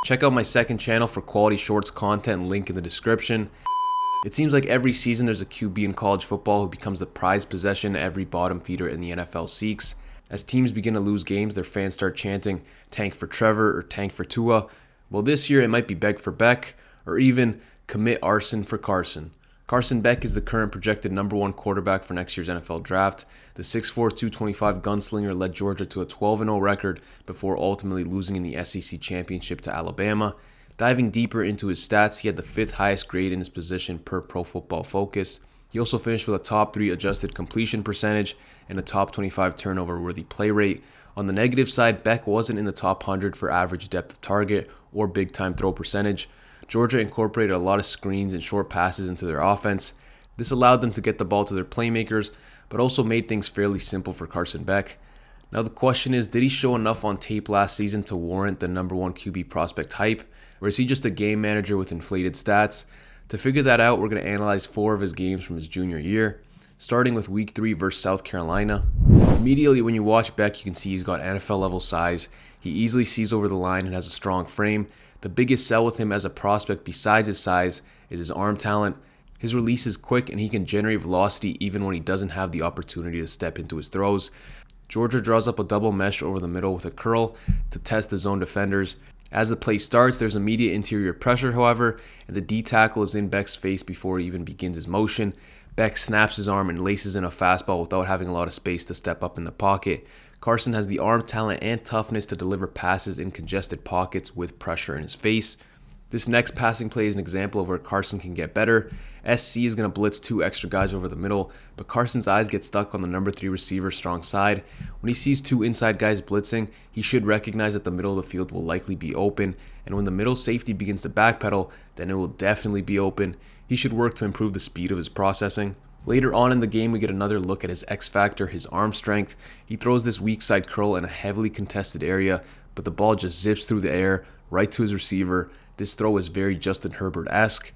Check out my second channel for quality shorts content, link in the description. It seems like every season there's a QB in college football who becomes the prized possession every bottom feeder in the NFL seeks. As teams begin to lose games, their fans start chanting, tank for Trevor or tank for Tua. Well, this year it might be Beck for Beck, or even commit arson for Carson. Carson Beck is the current projected #1 quarterback for next year's NFL draft. The 6'4", 225 gunslinger led Georgia to a 12-0 record before ultimately losing in the SEC championship to Alabama. Diving deeper into his stats, he had the 5th highest grade in his position per Pro Football Focus. He also finished with a top 3 adjusted completion percentage and a top 25 turnover-worthy play rate. On the negative side, Beck wasn't in the top 100 for average depth of target or big-time throw percentage. Georgia incorporated a lot of screens and short passes into their offense. This allowed them to get the ball to their playmakers, but also made things fairly simple for Carson Beck. Now the question is, did he show enough on tape last season to warrant the #1 QB prospect hype? Or is he just a game manager with inflated stats? To figure that out, we're going to analyze 4 of his games from his junior year, starting with Week 3 versus South Carolina. Immediately when you watch Beck, you can see he's got NFL level size. He easily sees over the line and has a strong frame. The biggest sell with him as a prospect besides his size is his arm talent. His release is quick and he can generate velocity even when he doesn't have the opportunity to step into his throws. Georgia draws up a double mesh over the middle with a curl to test the zone defenders. As the play starts, there's immediate interior pressure, however, and the D tackle is in Beck's face before he even begins his motion. Beck snaps his arm and laces in a fastball without having a lot of space to step up in the pocket. Carson has the arm talent and toughness to deliver passes in congested pockets with pressure in his face. This next passing play is an example of where Carson can get better. SC is going to blitz 2 extra guys over the middle, but Carson's eyes get stuck on the #3 receiver strong side. When he sees 2 inside guys blitzing, he should recognize that the middle of the field will likely be open, and when the middle safety begins to backpedal, then it will definitely be open. He should work to improve the speed of his processing. Later on in the game, we get another look at his X factor, his arm strength. He throws this weak side curl in a heavily contested area, but the ball just zips through the air right to his receiver. This throw is very Justin Herbert-esque.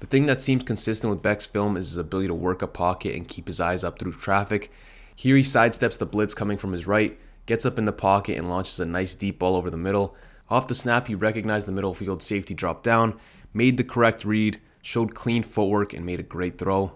The thing that seems consistent with Beck's film is his ability to work a pocket and keep his eyes up through traffic. Here he sidesteps the blitz coming from his right, gets up in the pocket and launches a nice deep ball over the middle. Off the snap, he recognized the middle field safety drop down, made the correct read, showed clean footwork, and made a great throw.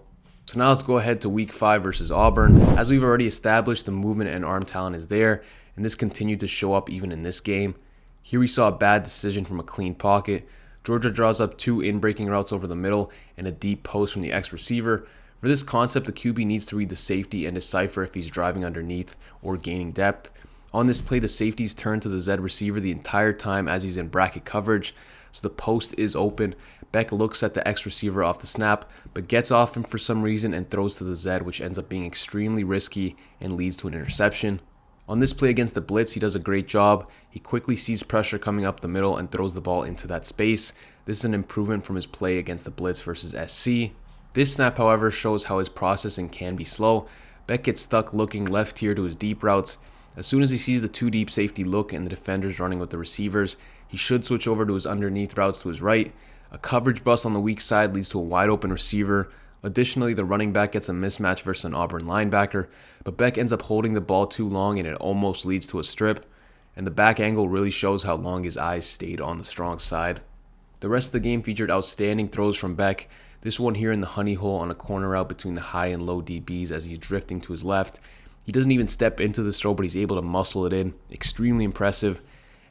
So now let's go ahead to Week 5 versus Auburn. As we've already established, the movement and arm talent is there, and this continued to show up even in this game. Here we saw a bad decision from a clean pocket. Georgia draws up 2 in-breaking routes over the middle and a deep post from the X-receiver. For this concept, the QB needs to read the safety and decipher if he's driving underneath or gaining depth. On this play, the safeties turn to the Z receiver the entire time as he's in bracket coverage, so the post is open. Beck looks at the X receiver off the snap, but gets off him for some reason and throws to the Z, which ends up being extremely risky and leads to an interception. On this play against the blitz, he does a great job. He quickly sees pressure coming up the middle and throws the ball into that space. This is an improvement from his play against the blitz versus SC. This snap, however, shows how his processing can be slow. Beck gets stuck looking left here to his deep routes. As soon as he sees the 2 deep safety look and the defenders running with the receivers, he should switch over to his underneath routes to his right. A coverage bust on the weak side leads to a wide open receiver. Additionally, the running back gets a mismatch versus an Auburn linebacker, but Beck ends up holding the ball too long and it almost leads to a strip. And the back angle really shows how long his eyes stayed on the strong side. The rest of the game featured outstanding throws from Beck. This one here in the honey hole on a corner route between the high and low DBs as he's drifting to his left. He doesn't even step into this throw, but he's able to muscle it in. Extremely impressive.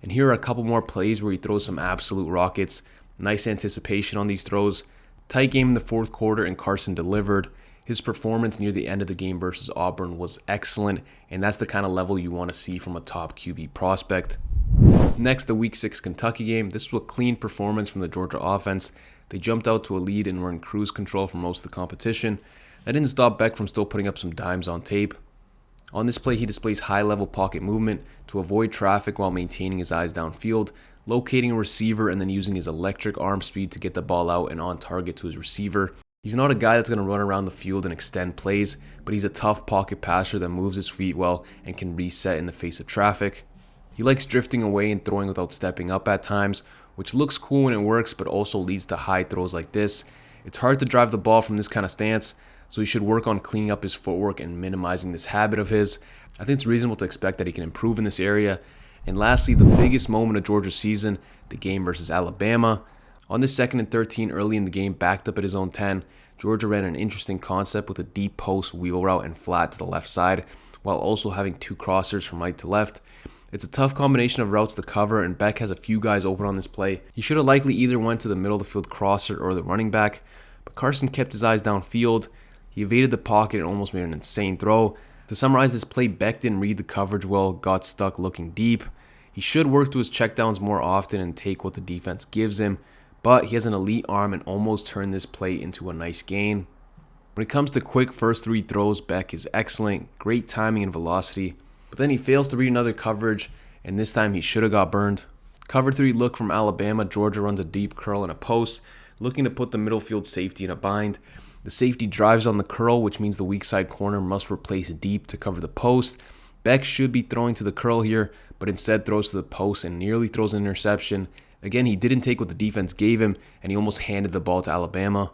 And here are a couple more plays where he throws some absolute rockets. Nice anticipation on these throws. Tight game in the 4th quarter and Carson delivered. His performance near the end of the game versus Auburn was excellent, and that's the kind of level you want to see from a top QB prospect. Next, the Week 6 Kentucky game. This was a clean performance from the Georgia offense. They jumped out to a lead and were in cruise control for most of the competition. That didn't stop Beck from still putting up some dimes on tape. On this play, he displays high-level pocket movement to avoid traffic while maintaining his eyes downfield, locating a receiver and then using his electric arm speed to get the ball out and on target to his receiver. He's not a guy that's going to run around the field and extend plays, but he's a tough pocket passer that moves his feet well and can reset in the face of traffic. He likes drifting away and throwing without stepping up at times, which looks cool when it works, but also leads to high throws like this. It's hard to drive the ball from this kind of stance, so he should work on cleaning up his footwork and minimizing this habit of his. I think it's reasonable to expect that he can improve in this area. And lastly, the biggest moment of Georgia's season, the game versus Alabama. On this 2nd and 13 early in the game, backed up at his own 10, Georgia ran an interesting concept with a deep post wheel route and flat to the left side, while also having 2 crossers from right to left. It's a tough combination of routes to cover, and Beck has a few guys open on this play. He should have likely either went to the middle of the field crosser or the running back, but Carson kept his eyes downfield. He evaded the pocket and almost made an insane throw. To summarize this play, Beck didn't read the coverage well, got stuck looking deep. He should work to his checkdowns more often and take what the defense gives him, but he has an elite arm and almost turned this play into a nice gain. When it comes to quick first 3 throws, Beck is excellent, great timing and velocity, but then he fails to read another coverage, and this time he should have got burned. Cover 3 look from Alabama. Georgia runs a deep curl in a post, looking to put the middle field safety in a bind. The safety drives on the curl, which means the weak side corner must replace deep to cover the post. Beck should be throwing to the curl here, but instead throws to the post and nearly throws an interception. Again, he didn't take what the defense gave him, and he almost handed the ball to Alabama.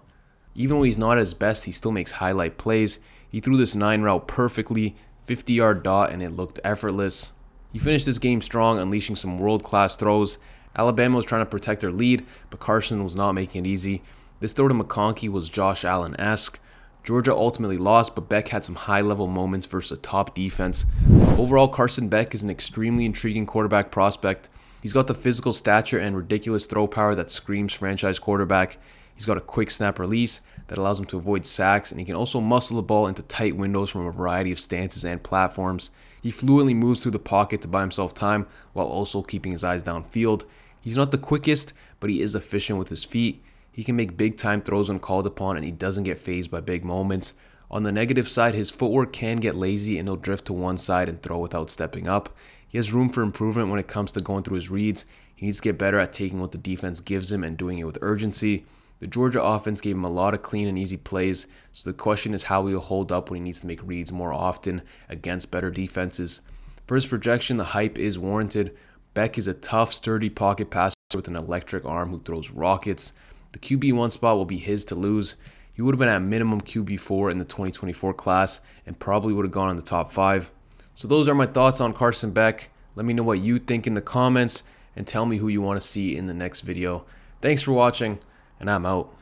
Even when he's not at his best, he still makes highlight plays. He threw this 9 route perfectly, 50-yard dot, and it looked effortless. He finished this game strong, unleashing some world-class throws. Alabama was trying to protect their lead, but Carson was not making it easy. This throw to McConkey was Josh Allen-esque. Georgia ultimately lost, but Beck had some high-level moments versus a top defense. Overall, Carson Beck is an extremely intriguing quarterback prospect. He's got the physical stature and ridiculous throw power that screams franchise quarterback. He's got a quick snap release that allows him to avoid sacks, and he can also muscle the ball into tight windows from a variety of stances and platforms. He fluently moves through the pocket to buy himself time while also keeping his eyes downfield. He's not the quickest, but he is efficient with his feet. He can make big-time throws when called upon, and he doesn't get fazed by big moments. On the negative side, his footwork can get lazy, and he'll drift to one side and throw without stepping up. He has room for improvement when it comes to going through his reads. He needs to get better at taking what the defense gives him and doing it with urgency. The Georgia offense gave him a lot of clean and easy plays, so the question is how he will hold up when he needs to make reads more often against better defenses. For his projection, the hype is warranted. Beck is a tough, sturdy pocket passer with an electric arm who throws rockets. The QB1 spot will be his to lose. He would have been at minimum QB4 in the 2024 class and probably would have gone in the top 5. So those are my thoughts on Carson Beck. Let me know what you think in the comments and tell me who you want to see in the next video. Thanks for watching, and I'm out.